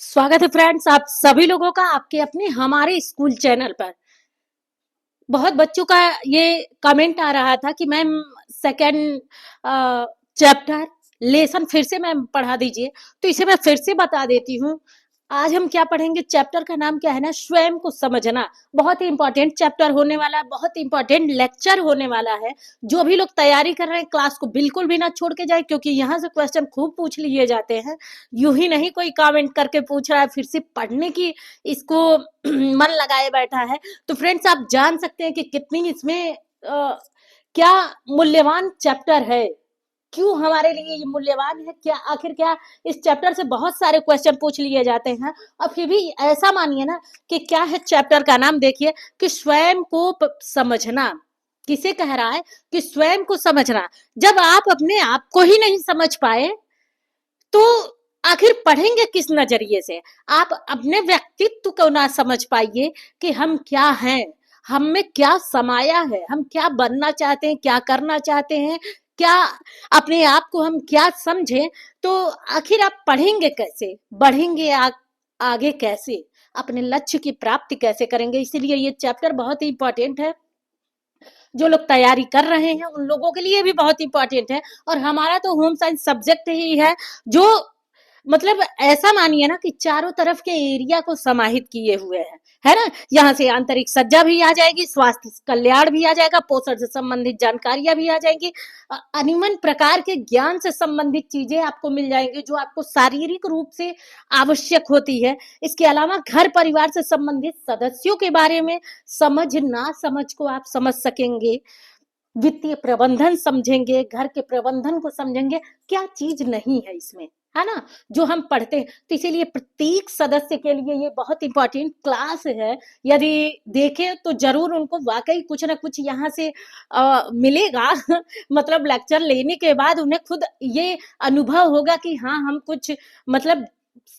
स्वागत है फ्रेंड्स आप सभी लोगों का आपके अपने हमारे स्कूल चैनल पर। बहुत बच्चों का ये कमेंट आ रहा था कि मैम सेकंड चैप्टर लेसन फिर से मैम पढ़ा दीजिए। तो इसे मैं फिर से बता देती हूँ। आज हम क्या पढ़ेंगे, चैप्टर का नाम क्या है ना, स्वयं को समझना। बहुत ही इंपॉर्टेंट चैप्टर होने वाला है, बहुत ही इंपॉर्टेंट लेक्चर होने वाला है। जो भी लोग तैयारी कर रहे हैं क्लास को बिल्कुल भी ना छोड़ के जाए, क्योंकि यहाँ से क्वेश्चन खूब पूछ लिए जाते हैं। यूं ही नहीं कोई कमेंट करके पूछ रहा है फिर से पढ़ने की इसको मन लगाए बैठा है। तो फ्रेंड्स आप जान सकते हैं कि कितनी इसमें क्या मूल्यवान चैप्टर है, क्यों हमारे लिए ये मूल्यवान है, क्या आखिर क्या इस चैप्टर से बहुत सारे क्वेश्चन पूछ लिए जाते हैं। और फिर भी ऐसा मानिए ना कि क्या है चैप्टर का नाम, देखिए कि स्वयं को समझना। किसे कह रहा है कि स्वयं को समझना। जब आप अपने आप को ही नहीं समझ पाए तो आखिर पढ़ेंगे किस नजरिए से। आप अपने व्यक्तित्व को ना समझ पाइए कि हम क्या हैं, हम में क्या समाया है, हम क्या बनना चाहते हैं, क्या करना चाहते हैं, क्या अपने आप को हम क्या समझें, तो आखिर आप पढ़ेंगे कैसे, बढ़ेंगे आगे कैसे, अपने लक्ष्य की प्राप्ति कैसे करेंगे। इसीलिए ये चैप्टर बहुत ही इंपॉर्टेंट है। जो लोग तैयारी कर रहे हैं उन लोगों के लिए भी बहुत इंपॉर्टेंट है। और हमारा तो होम साइंस सब्जेक्ट ही है जो मतलब ऐसा मानिए ना कि चारों तरफ के एरिया को समाहित किए हुए है ना। यहाँ से आंतरिक सज्जा भी आ जाएगी, स्वास्थ्य कल्याण भी आ जाएगा, पोषण से संबंधित जानकारियां भी आ जाएंगी, अनिमन प्रकार के ज्ञान से संबंधित चीजें आपको मिल जाएंगी जो आपको शारीरिक रूप से आवश्यक होती है। इसके अलावा घर परिवार से संबंधित सदस्यों के बारे में समझ ना समझ को आप समझ सकेंगे, वित्तीय प्रबंधन समझेंगे, घर के प्रबंधन को समझेंगे, क्या चीज नहीं है इसमें, है ना, जो हम पढ़ते हैं। तो इसीलिए प्रत्येक सदस्य के लिए ये बहुत इंपॉर्टेंट क्लास है। यदि देखें तो जरूर उनको वाकई कुछ ना कुछ यहाँ से मिलेगा मतलब लेक्चर लेने के बाद उन्हें खुद ये अनुभव होगा कि हाँ हम कुछ मतलब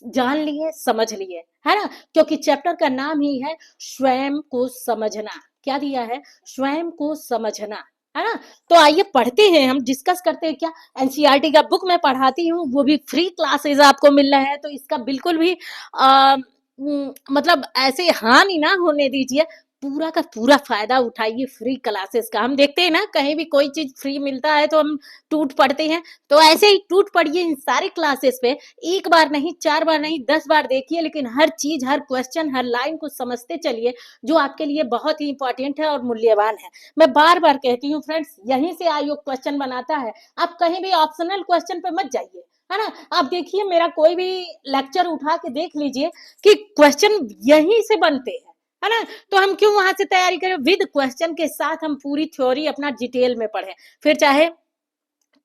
जान लिए, समझ लिए, है ना। क्योंकि चैप्टर का नाम ही है स्वयं को समझना। क्या दिया है, स्वयं को समझना, है ना। तो आइए पढ़ते हैं, हम डिस्कस करते हैं। क्या एनसीईआरटी का बुक मैं पढ़ाती हूँ, वो भी फ्री क्लासेस आपको मिल रहे हैं, तो इसका बिल्कुल भी मतलब ऐसे हानि ना होने दीजिए। पूरा का पूरा फायदा उठाइए फ्री क्लासेस का। हम देखते हैं ना कहीं भी कोई चीज फ्री मिलता है तो हम टूट पड़ते हैं, तो ऐसे ही टूट पड़िए इन सारे क्लासेस पे। एक बार नहीं, 4 बार नहीं, 10 बार देखिए, लेकिन हर चीज, हर क्वेश्चन, हर लाइन को समझते चलिए, जो आपके लिए बहुत ही इंपॉर्टेंट है और मूल्यवान है। मैं बार बार कहती हूँ फ्रेंड्स, यहीं से आयोग क्वेश्चन बनाता है। आप कहीं भी ऑप्शनल क्वेश्चन पे मत जाइए, है ना। आप देखिए मेरा कोई भी लेक्चर उठा के देख लीजिए कि क्वेश्चन यहीं से बनते हैं, है ना। तो हम क्यों वहां से तैयारी करें, विद क्वेश्चन के साथ हम पूरी थ्योरी अपना डिटेल में पढ़ें। फिर चाहे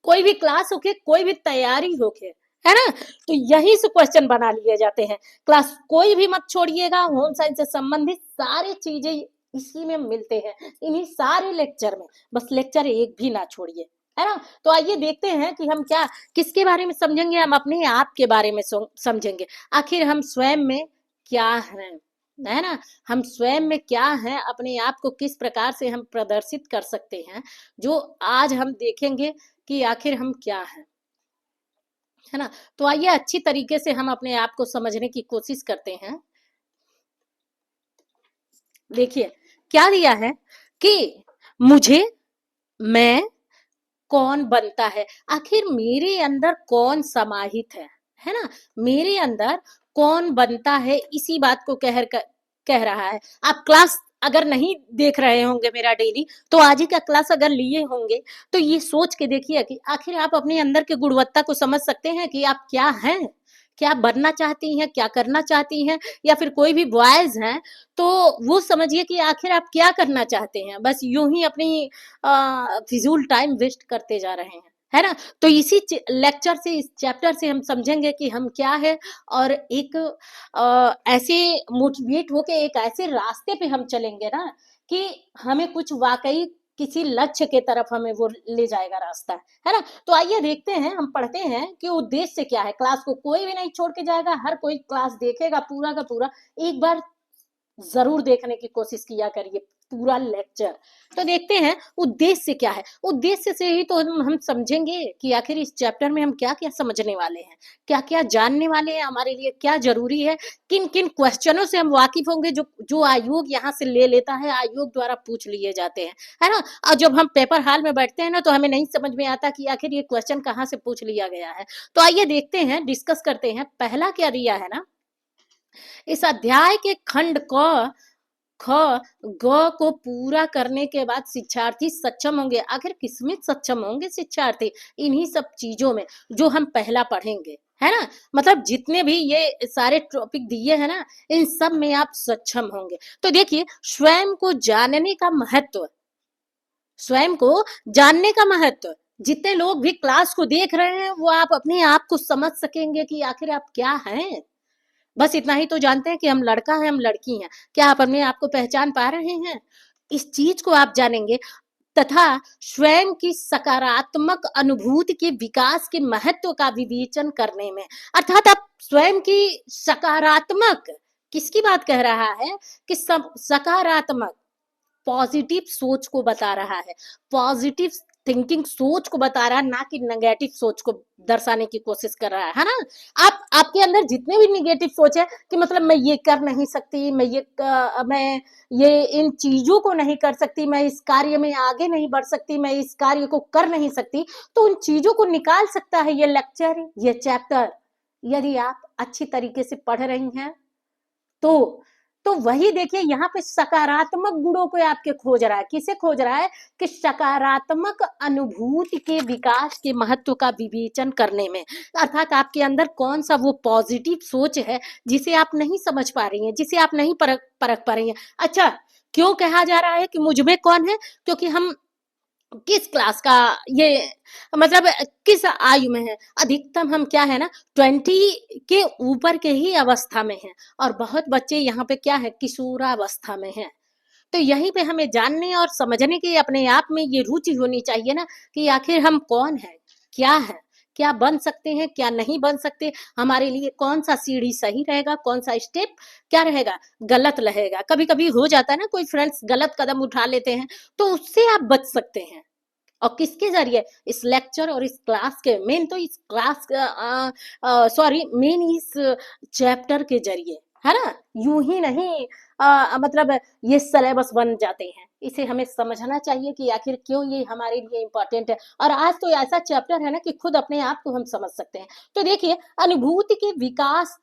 कोई भी क्लास होके, कोई भी तैयारी होके, है ना, तो यहीं से क्वेश्चन बना लिए जाते हैं। क्लास कोई भी मत छोड़िएगा, होम साइंस से संबंधित सारी चीजें इसी में मिलते हैं, इन्हीं सारे लेक्चर में। बस लेक्चर एक भी ना छोड़िए, है ना। तो आइए देखते हैं कि हम क्या किसके बारे में समझेंगे, हम अपने आप के बारे में समझेंगे। आखिर हम स्वयं में क्या हैं, है ना, हम स्वयं में क्या हैं, अपने आप को किस प्रकार से हम प्रदर्शित कर सकते हैं, जो आज हम देखेंगे कि आखिर हम क्या हैं, है ना। तो आइए अच्छी तरीके से हम अपने आप को समझने की कोशिश करते हैं। देखिए क्या दिया है कि मुझे, मैं, कौन बनता है, आखिर मेरे अंदर कौन समाहित है ना, मेरे अंदर कौन बनता है, इसी बात को कह रहा है। आप क्लास अगर नहीं देख रहे होंगे मेरा डेली, तो आज ही का क्लास अगर लिए होंगे तो ये सोच के देखिए कि आखिर आप अपने अंदर की गुणवत्ता को समझ सकते हैं कि आप क्या हैं, क्या बनना चाहती हैं, क्या करना चाहती हैं, या फिर कोई भी बॉयज हैं तो वो समझिए कि आखिर आप क्या करना चाहते हैं। बस यूं ही अपनी फिजूल टाइम वेस्ट करते जा रहे हैं, है ना। तो इसी लेक्चर से, इस चैप्टर से हम समझेंगे कि हम क्या है, और एक ऐसे मोटिवेट होके एक ऐसे रास्ते पे हम चलेंगे ना कि हमें कुछ वाकई किसी लक्ष्य के तरफ हमें वो ले जाएगा रास्ता, है ना। तो आइए देखते हैं, हम पढ़ते हैं कि उद्देश्य क्या है। क्लास को कोई भी नहीं छोड़ के जाएगा, हर कोई क्लास देखेगा पूरा का पूरा। एक बार जरूर देखने की कोशिश किया करिए पूरा लेक्चर। तो देखते हैं उद्देश्य क्या है। उद्देश्य से ही तो हम समझेंगे कि आखिर इस चैप्टर में हम क्या क्या समझने वाले हैं, क्या क्या जानने वाले हैं, हमारे लिए क्या जरूरी है, किन किन क्वेश्चनों से हम वाकिफ होंगे जो जो आयोग यहाँ से ले लेता है, आयोग द्वारा पूछ लिए जाते हैं, है ना। और जब हम पेपर हॉल में बैठते हैं ना तो हमें नहीं समझ में आता कि आखिर ये क्वेश्चन कहाँ से पूछ लिया गया है। तो आइए देखते हैं, डिस्कस करते हैं। पहला क्या दिया है ना, इस अध्याय के खंड क ख ग को पूरा करने के बाद शिक्षार्थी सक्षम होंगे। आखिर किसमें सक्षम होंगे शिक्षार्थी? इन्हीं सब चीजों में जो हम पहला पढ़ेंगे, है ना। मतलब जितने भी ये सारे टॉपिक दिए हैं ना, इन सब में आप सक्षम होंगे। तो देखिए, स्वयं को जानने का महत्व, स्वयं को जानने का महत्व, जितने लोग भी क्लास को देख रहे हैं वो आप अपने आप को समझ सकेंगे कि आखिर आप क्या हैं। बस इतना ही तो जानते हैं कि हम लड़का है, हम लड़की हैं। क्या आप अपने आप को पहचान पा रहे हैं? इस चीज को आप जानेंगे, तथा स्वयं की सकारात्मक अनुभूति के विकास के महत्व का विवेचन करने में। अर्थात आप स्वयं की सकारात्मक, किसकी बात कह रहा है कि सब सकारात्मक, पॉजिटिव सोच को बता रहा है, पॉजिटिव थिंकिंग सोच को बता रहा है, ना कि नेगेटिव सोच को दर्शाने की कोशिश कर रहा है ना। आप आपके अंदर जितने भी नेगेटिव सोच है कि मतलब मैं ये कर नहीं सकती, मैं ये इन चीजों को नहीं कर सकती, मैं इस कार्य में आगे नहीं बढ़ सकती, मैं इस कार्य को कर नहीं सकती, तो उन चीजों को निकाल सकता है ये लेक्चर, ये चैप्टर, यदि आप अच्छी तरीके से पढ़ रही हैं तो। तो वही देखिए, यहाँ पे सकारात्मक गुणों को आपके खोज रहा है। किसे खोज रहा है? कि सकारात्मक अनुभूति के विकास के महत्व का विवेचन करने में। अर्थात आपके अंदर कौन सा वो पॉजिटिव सोच है जिसे आप नहीं समझ पा रही हैं, जिसे आप नहीं परख पा रही हैं। अच्छा, क्यों कहा जा रहा है कि मुझ में कौन है? क्योंकि हम किस क्लास का, ये मतलब किस आयु में है। अधिकतम हम क्या है ना, 20 के ऊपर के ही अवस्था में हैं, और बहुत बच्चे यहाँ पे क्या है, किशोरावस्था में हैं। तो यहीं पे हमें जानने और समझने की अपने आप में ये रुचि होनी चाहिए ना, कि आखिर हम कौन है, क्या है, क्या बन सकते हैं, क्या नहीं बन सकते, हमारे लिए कौन सा सीढ़ी सही रहेगा, कौन सा स्टेप क्या रहेगा, गलत रहेगा। कभी कभी हो जाता है ना, कोई फ्रेंड्स गलत कदम उठा लेते हैं, तो उससे आप बच सकते हैं। और किसके जरिए? इस लेक्चर और इस क्लास के, मेन तो इस क्लास सॉरी मेन इस चैप्टर के जरिए, है ना। यूं ही नहीं मतलब ये सिलेबस बन जाते हैं। इसे हमें समझना चाहिए कि आखिर क्यों ये हमारे लिए इम्पोर्टेंट है। और आज तो ऐसा चैप्टर है ना कि खुद अपने आप को हम समझ सकते हैं। तो देखिए, अनुभूति के विकास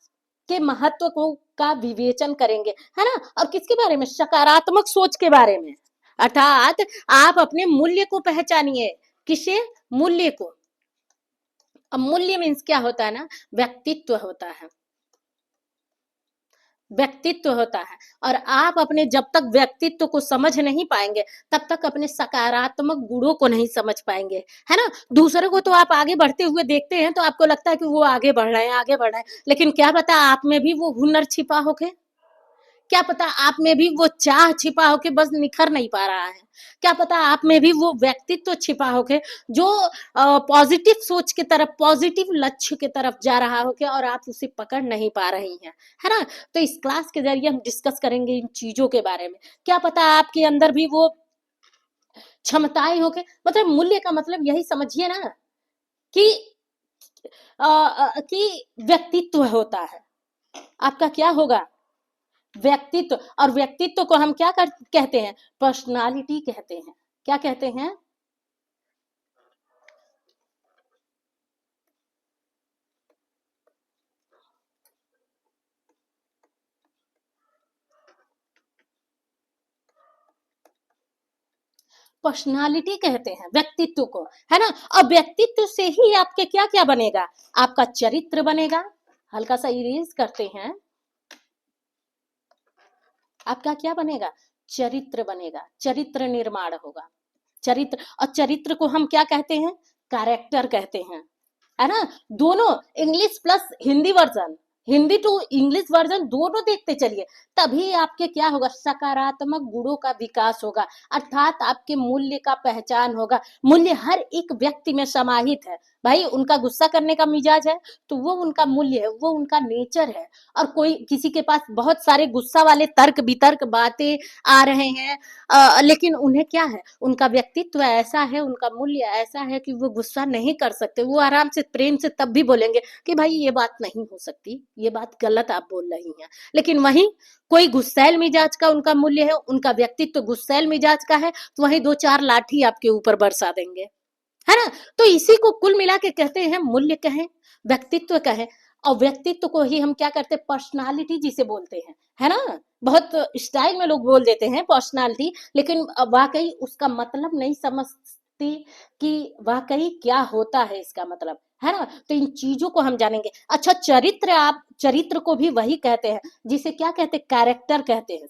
के महत्व को का विवेचन करेंगे, है ना। और किसके बारे में? सकारात्मक सोच के बारे में। अर्थात आप अपने मूल्य को पहचानिए। किसे? मूल्य को। अब मूल्य मीन्स क्या होता है ना, व्यक्तित्व होता है, व्यक्तित्व होता है। और आप अपने जब तक व्यक्तित्व को समझ नहीं पाएंगे तब तक अपने सकारात्मक गुणों को नहीं समझ पाएंगे, है ना। दूसरों को तो आप आगे बढ़ते हुए देखते हैं तो आपको लगता है कि वो आगे बढ़ रहे हैं, आगे बढ़ रहे हैं, लेकिन क्या पता आप में भी वो हुनर छिपा होके, क्या पता आप में भी वो चाह छिपा होके बस निखर नहीं पा रहा है, क्या पता आप में भी वो व्यक्तित्व छिपा होके जो पॉजिटिव सोच की तरफ, पॉजिटिव लक्ष्य की तरफ जा रहा होके, और आप उसे पकड़ नहीं पा रही हैं, है ना। तो इस क्लास के जरिए हम डिस्कस करेंगे इन चीजों के बारे में। क्या पता आपके अंदर भी वो क्षमताएं होके, मतलब मूल्य का मतलब यही समझिए ना कि कि व्यक्तित्व होता है आपका, क्या होगा? व्यक्तित्व। और व्यक्तित्व को हम क्या कहते हैं? पर्सनालिटी कहते हैं। क्या कहते हैं? पर्सनालिटी कहते हैं व्यक्तित्व को, है ना। और व्यक्तित्व से ही आपके क्या क्या बनेगा? आपका चरित्र बनेगा। हल्का सा इरेज करते हैं। आपका क्या बनेगा? चरित्र बनेगा, चरित्र निर्माण होगा। चरित्र, और चरित्र को हम क्या कहते हैं? कैरेक्टर कहते हैं, है ना। दोनों, English plus Hindi version, Hindi to English version दोनों देखते चलिए, तभी आपके क्या होगा? सकारात्मक गुणों का विकास होगा। अर्थात आपके मूल्य का पहचान होगा। मूल्य हर एक व्यक्ति में समाहित है। भाई उनका गुस्सा करने का मिजाज है तो वो उनका मूल्य है, वो उनका नेचर है। और कोई किसी के पास बहुत सारे गुस्सा वाले तर्क वितर्क बातें आ रहे हैं, लेकिन उन्हें क्या है, उनका व्यक्तित्व ऐसा है, उनका मूल्य ऐसा है कि वो गुस्सा नहीं कर सकते, वो आराम से प्रेम से तब भी बोलेंगे कि भाई ये बात नहीं हो सकती, ये बात गलत आप बोल रही हैं। लेकिन वहीं कोई गुस्सैल मिजाज का उनका मूल्य है, उनका व्यक्तित्व गुस्सैल मिजाज का है, तो वहीं दो चार लाठी आपके ऊपर बरसा देंगे, है ना? तो इसी को कुल मिला के कहते हैं मूल्य कहें, व्यक्तित्व कहें। और व्यक्तित्व को ही हम क्या करते हैं, पर्सनालिटी जिसे बोलते हैं, है ना? बहुत स्टाइल में लोग बोल देते हैं पर्सनालिटी, लेकिन वाकई उसका मतलब नहीं समझती कि वाकई क्या होता है इसका मतलब, है ना? तो इन चीजों को हम जानेंगे। अच्छा, चरित्र, आप चरित्र को भी वही कहते हैं जिसे क्या कहते हैं, कैरेक्टर कहते हैं।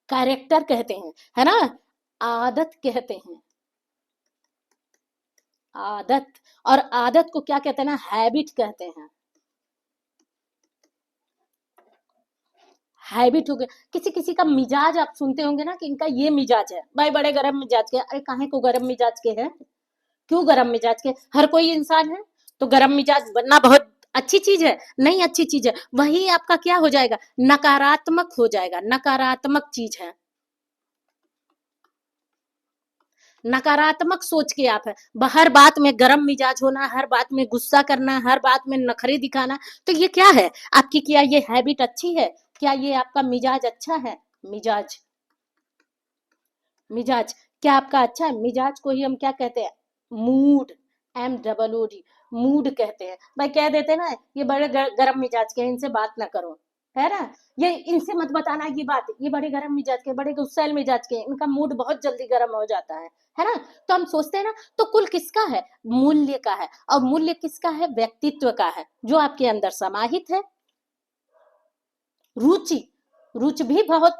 कैरेक्टर कहते हैं, है ना? आदत कहते हैं, आदत। और आदत को क्या कहते हैं ना, हैबिट कहते हैं। हैबिट हो गया। किसी किसी का मिजाज आप सुनते होंगे ना कि इनका ये मिजाज है, भाई बड़े गर्म मिजाज के। अरे काहे को गर्म मिजाज के हैं, क्यों गर्म मिजाज के? हर कोई इंसान है तो गर्म मिजाज बनना बहुत अच्छी चीज है? नहीं अच्छी चीज है। वही आपका क्या हो जाएगा, नकारात्मक हो जाएगा, नकारात्मक चीज है। नकारात्मक सोच के आप है, हर बात में गरम मिजाज होना, हर बात में गुस्सा करना, हर बात में नखरे दिखाना, तो ये क्या है आपकी? क्या ये हैबिट अच्छी है? क्या ये आपका मिजाज अच्छा है? मिजाज, मिजाज क्या आपका अच्छा है? मिजाज को ही हम क्या कहते हैं, मूड, MOOD, मूड कहते हैं। भाई कह देते हैं ना, ये बड़े गरम मिजाज के हैं, इनसे बात ना करो, है ना? ये इनसे मत बताना ये बात, ये बड़े गरम मिजाज के, बड़े गुस्सैल मिजाज के, इनका मूड बहुत जल्दी गर्म हो जाता है ना? तो हम सोचते हैं ना, तो कुल किसका है, मूल्य का है। और मूल्य किसका है, व्यक्तित्व का है, जो आपके अंदर समाहित है। रुचि, रुचि भी बहुत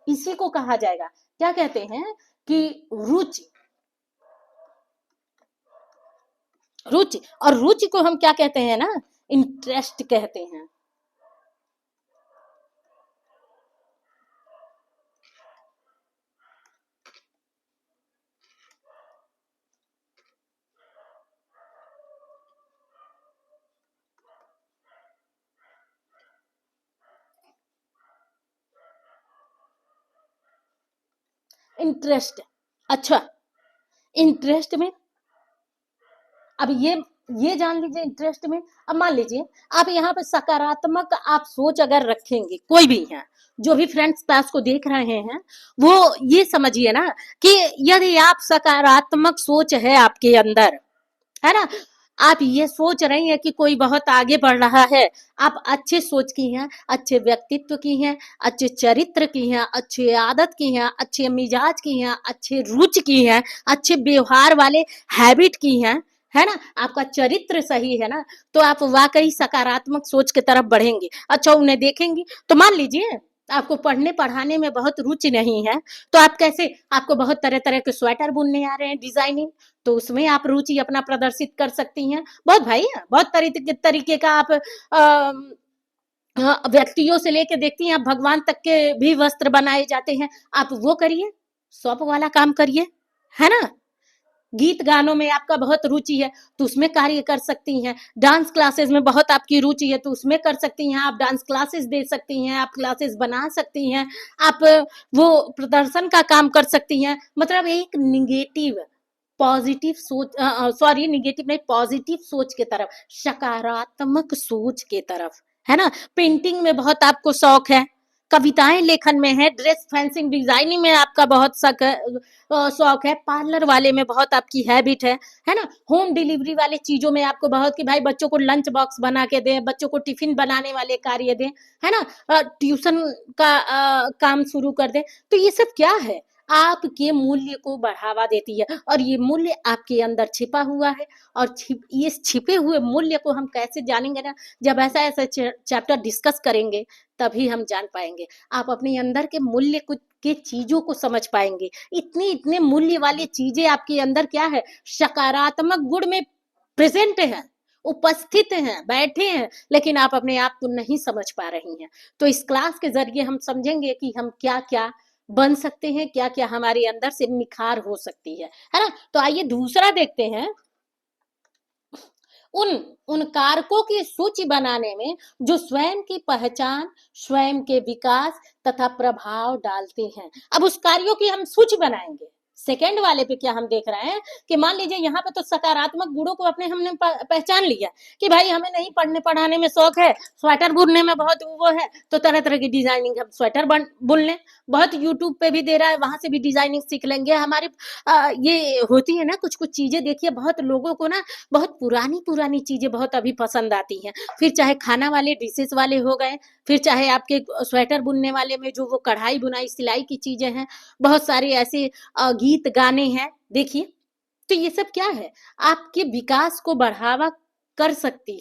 इसी को कहा जाएगा, क्या कहते हैं कि रुचि, रुचि। और रुचि को हम क्या कहते हैं ना, इंटरेस्ट कहते हैं। इंटरेस्ट, अच्छा, इंटरेस्ट में, अब ये जान लीजिए इंटरेस्ट में। अब मान लीजिए आप यहाँ पे सकारात्मक आप सोच अगर रखेंगे, कोई भी है, जो भी फ्रेंड्स क्लास को देख रहे हैं, वो ये समझिए ना कि यदि आप सकारात्मक सोच है आपके अंदर, है ना, आप ये सोच रही हैं कि कोई बहुत आगे बढ़ रहा है, आप अच्छे सोच की हैं, अच्छे व्यक्तित्व की हैं, अच्छे चरित्र की हैं, अच्छे आदत की हैं, अच्छे मिजाज की हैं, अच्छे रुचि की हैं, अच्छे व्यवहार वाले हैबिट की हैं, है ना, आपका चरित्र सही है ना, तो आप वाकई सकारात्मक सोच की तरफ बढ़ेंगे। अच्छा, उन्हें देखेंगी तो मान लीजिए आपको पढ़ने पढ़ाने में बहुत रुचि नहीं है, तो आप कैसे, आपको बहुत तरह तरह के स्वेटर बुनने आ रहे हैं, डिजाइनिंग, तो उसमें आप रुचि अपना प्रदर्शित कर सकती हैं। बहुत भाई, बहुत तरीके का आप व्यक्तियों से लेके देखती हैं, आप भगवान तक के भी वस्त्र बनाए जाते हैं, आप वो करिए, शॉप वाला काम करिए, है ना? गीत गानों में आपका बहुत रुचि है तो उसमें कार्य कर सकती हैं। डांस क्लासेस में बहुत आपकी रुचि है तो उसमें कर सकती हैं, आप डांस क्लासेस दे सकती हैं, आप क्लासेस बना सकती हैं, आप वो प्रदर्शन का काम कर सकती हैं। मतलब एक निगेटिव, पॉजिटिव सोच, सॉरी निगेटिव नहीं, पॉजिटिव सोच के तरफ, सकारात्मक सोच के तरफ, है ना? पेंटिंग में बहुत आपको शौक है, कविताएं लेखन में है, ड्रेस फैंसिंग डिजाइनिंग में आपका बहुत शौक है, पार्लर वाले में बहुत आपकी हैबिट है ना? होम डिलीवरी वाले चीजों में आपको बहुत कि भाई बच्चों को लंच बॉक्स बना के दें, बच्चों को टिफिन बनाने वाले कार्य दें, है ना? ट्यूशन का काम शुरू कर दें। तो ये सब क्या है, आपके मूल्य को बढ़ावा देती है, और ये मूल्य आपके अंदर छिपा हुआ है। और ये छिपे हुए मूल्य को हम कैसे जानेंगे ना, जब ऐसा ऐसा चैप्टर डिस्कस करेंगे तभी हम जान पाएंगे। आप अपने अंदर के मूल्य को के चीजों को समझ पाएंगे। इतने इतने मूल्य वाली चीजें आपके अंदर क्या है, सकारात्मक गुण में प्रेजेंट है, उपस्थित हैं, बैठे हैं, लेकिन आप अपने आप को नहीं समझ पा रही हैं। तो इस क्लास के ज़रिए हम समझेंगे कि हम क्या-क्या बन सकते हैं, क्या-क्या हमारे अंदर से निखार हो सकती है ना? तो आइए दूसरा देखते हैं, उन उन कारकों की सूची बनाने में जो स्वयं की पहचान, स्वयं के विकास तथा प्रभाव डालते हैं। अब उस कार्यों की हम सूची बनाएँगे। सेकंड वाले पे क्या हम देख रहे हैं कि मान लीजिए यहाँ पे तो सकारात्मक गुणों को अपने हमने पहचान लिया कि भाई हमें नहीं पढ़ने पढ़ाने में शौक है, स्वेटर बुनने में बहुत वो है, तो तरह-तरह की डिजाइनिंग हम स्वेटर बुन लें। बहुत यूट्यूब पे भी दे रहा है, वहां से भी डिजाइनिंग सीख लेंगे। हमारे ये होती है ना कुछ-कुछ चीजें, देखिए बहुत लोगों को ना बहुत पुरानी-पुरानी चीज़ें बहुत अभी पसंद आती हैं। फिर चाहे खाना वाले डिशेज़ वाले हो गए, फिर चाहे आपके स्वेटर बुनने वाले में जो वो कढ़ाई, बुनाई, सिलाई की चीज़ें हैं, बहुत सारे ऐसे गीत, गाने हैं, देखिए। तो ये सब क्या है? आपके विकास को बढ़ावा कर सकती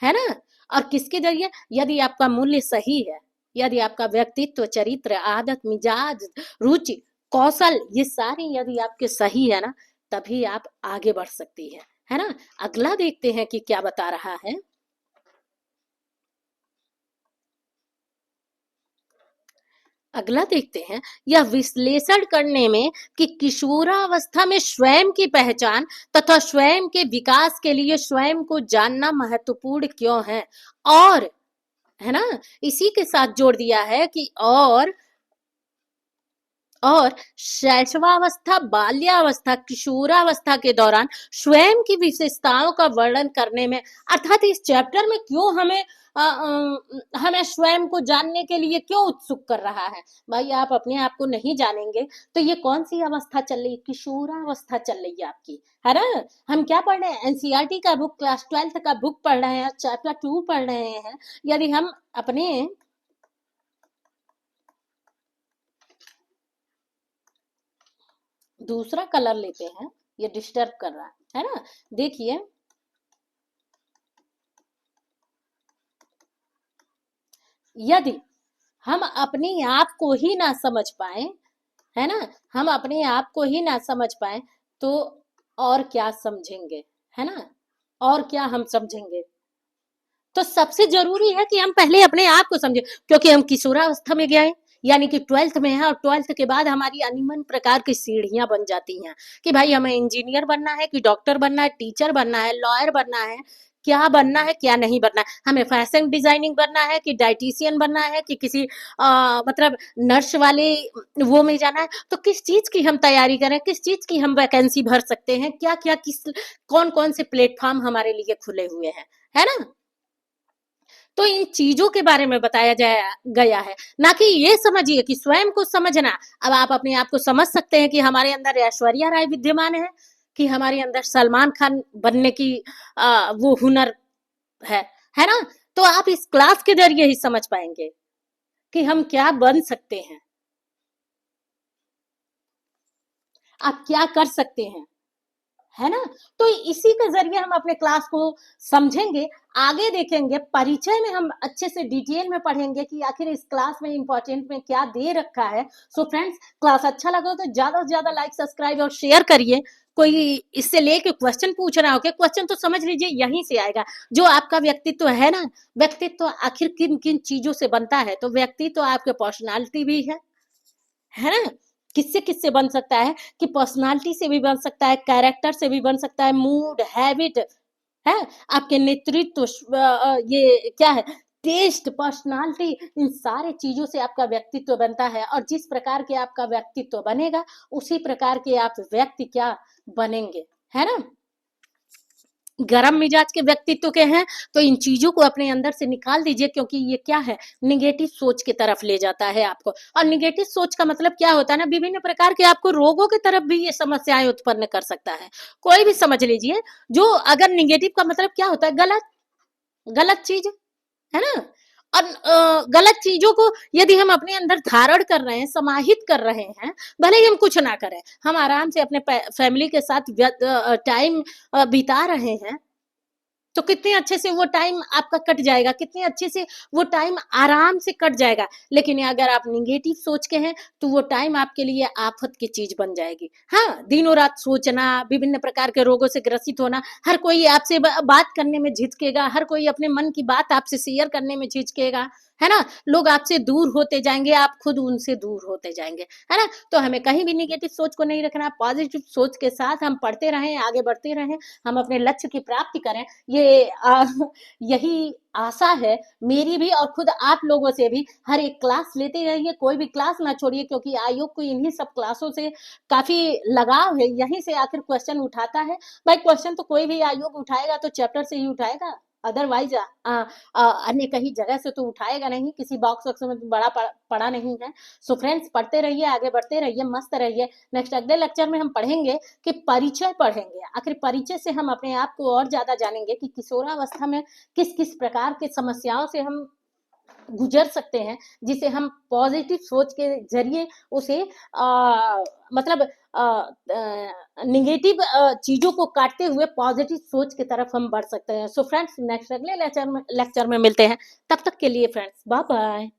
है ना? और किसके ज़रिए? यदि आपका मूल्य सही है, यदि आपका व्यक्तित्व, चरित्र, आदत, मिजाज, रुचि, कौशल ये सारे यदि आपके सही है ना, तभी आप आगे बढ़ सकती है ना? अगला देखते हैं कि क्या बता रहा है। अगला देखते हैं, यह विश्लेषण करने में कि किशोरावस्था में स्वयं की पहचान तथा स्वयं के विकास के लिए स्वयं को जानना महत्वपूर्ण क्यों है। और है ना, इसी के साथ जोड़ दिया है कि और शैशवावस्था, बाल्यावस्था, किशोरावस्था के दौरान स्वयं की विशेषताओं का वर्णन करने में, अर्थात इस चैप्टर में क्यों हमें स्वयं को जानने के लिए क्यों उत्सुक कर रहा है। भाई आप अपने आप को नहीं जानेंगे तो ये कौन सी अवस्था चल रही है? किशोरावस्था चल रही है आपकी, है ना? हम क्या पढ़ रहे हैं? एनसीईआरटी का बुक, क्लास 12th का बुक पढ़ रहे हैं, चैप्टर 2 पढ़ रहे हैं। यदि हम अपने दूसरा कलर लेते हैं, ये डिस्टर्ब कर रहा है ना? देखिए, यदि हम अपने आप को ही ना समझ पाए, है ना, हम अपने आप को ही ना समझ पाए तो और क्या समझेंगे, है ना? और क्या हम समझेंगे? तो सबसे जरूरी है कि हम पहले अपने आप को समझे, क्योंकि हम किशोरावस्था में गए, यानी कि 12th में है, और 12th के बाद हमारी अनिमन प्रकार की सीढ़ियां बन जाती हैं कि भाई हमें इंजीनियर बनना है, कि डॉक्टर बनना है, टीचर बनना है, लॉयर बनना है, क्या बनना है क्या नहीं बनना है, हमें फैशन डिजाइनिंग बनना है, कि डाइटिशियन बनना है, कि किसी मतलब नर्स वाले वो में जाना है। तो किस चीज की हम तैयारी करें, किस चीज की हम वैकेंसी भर सकते हैं, क्या क्या किस कौन कौन से प्लेटफॉर्म हमारे लिए खुले हुए हैं, है ना? तो इन चीजों के बारे में बताया जाया गया है, ना कि ये समझिए कि स्वयं को समझना। अब आप अपने आप को समझ सकते हैं कि हमारे अंदर ऐश्वर्या राय विद्यमान है, कि हमारे अंदर सलमान खान बनने की वो हुनर है है ना? तो आप इस क्लास के जरिए ही समझ पाएंगे कि हम क्या बन सकते हैं, आप क्या कर सकते हैं, है ना? तो इसी के ज़रिए हम अपने क्लास को समझेंगे, आगे देखेंगे, परिचय में हम अच्छे से डिटेल में पढ़ेंगे कि आखिर इस क्लास में इम्पोर्टेंट में क्या दे रखा है। सो फ्रेंड्स, क्लास अच्छा लगा हो तो ज़्यादा से ज़्यादा लाइक, सब्सक्राइब और शेयर करिए। कोई इससे लेके क्वेश्चन पूछ रहा हो, क्या क्वेश्चन तो समझ लीजिए यहीं से आएगा। जो आपका व्यक्तित्व है ना, व्यक्तित्व आखिर किन-किन चीज़ों से बनता है, तो व्यक्तित्व आपके पर्सनैलिटी भी है ना? किससे-किससे बन सकता है कि पर्सनैलिटी से भी बन सकता है, कैरेक्टर से भी बन सकता है, मूड, हैबिट, है? आपके नेतृत्व, ये क्या है, टेस्ट, पर्सनैलिटी, इन सारे चीज़ों से आपका व्यक्तित्व बनता है, और जिस प्रकार के आपका व्यक्तित्व बनेगा, उसी प्रकार के आप व्यक्ति क्या बनेंगे, है ना? गरम मिजाज के व्यक्तित्व के हैं तो इन चीजों को अपने अंदर से निकाल दीजिए, क्योंकि ये क्या है, निगेटिव सोच की तरफ ले जाता है आपको। और निगेटिव सोच का मतलब क्या होता है ना, विभिन्न प्रकार के आपको रोगों की तरफ भी ये समस्याएं उत्पन्न कर सकता है। कोई भी समझ लीजिए, जो अगर निगेटिव का मतलब क्या होता है, गलत, गलत चीज, है ना? और गलत चीजों को यदि हम अपने अंदर धारण कर रहे हैं, समाहित कर रहे हैं, भले ही हम कुछ ना करें, हम आराम से अपने फैमिली के साथ टाइम बिता रहे हैं, तो कितने अच्छे से वो टाइम आपका कट जाएगा, कितने अच्छे से वो टाइम आराम से कट जाएगा। लेकिन अगर आप नेगेटिव सोच के हैं, तो वो टाइम आपके लिए आफत की चीज बन जाएगी। हाँ, दिनों रात सोचना, विभिन्न प्रकार के रोगों से ग्रसित होना, हर कोई आपसे बात करने में झिझकेगा, हर कोई अपने मन की बात आपसे शेयर करने में झिझकेगा, है ना? लोग आपसे दूर होते जाएंगे, आप खुद उनसे दूर होते जाएंगे, है ना? तो हमें कहीं भी नेगेटिव सोच को नहीं रखना, पॉजिटिव सोच के साथ हम पढ़ते रहें, आगे बढ़ते रहें, हम अपने लक्ष्य की प्राप्ति करें। ये यही आशा है मेरी भी, और खुद आप लोगों से भी। हर एक क्लास लेते रहिए, कोई भी क्लास ना छोड़िए, क्योंकि आयोग को इन्हीं सब क्लासों से काफी लगाव है, यहीं से आखिर क्वेश्चन उठाता है। भाई क्वेश्चन तो कोई भी आयोग उठाएगा तो चैप्टर से ही उठाएगा, अदरवाइज अन्य कहीं जगह से तो उठाएगा नहीं, किसी बॉक्स वॉक्स में बड़ा पड़ा नहीं है। सो फ्रेंड्स, पढ़ते रहिए, आगे बढ़ते रहिए, मस्त रहिए। नेक्स्ट अगले लेक्चर में हम पढ़ेंगे कि परिचय पढ़ेंगे। आखिर परिचय से हम अपने आप को और ज्यादा जानेंगे कि किशोरावस्था में किस किस प्रकार की समस्याओं से हम गुजर सकते हैं, जिसे हम पॉजिटिव सोच के जरिए उसे मतलब निगेटिव चीजों को काटते हुए पॉजिटिव सोच की तरफ हम बढ़ सकते हैं। सो फ्रेंड्स, नेक्स्ट अगले लेक्चर में मिलते हैं। तब तक के लिए फ्रेंड्स, बाय बाय।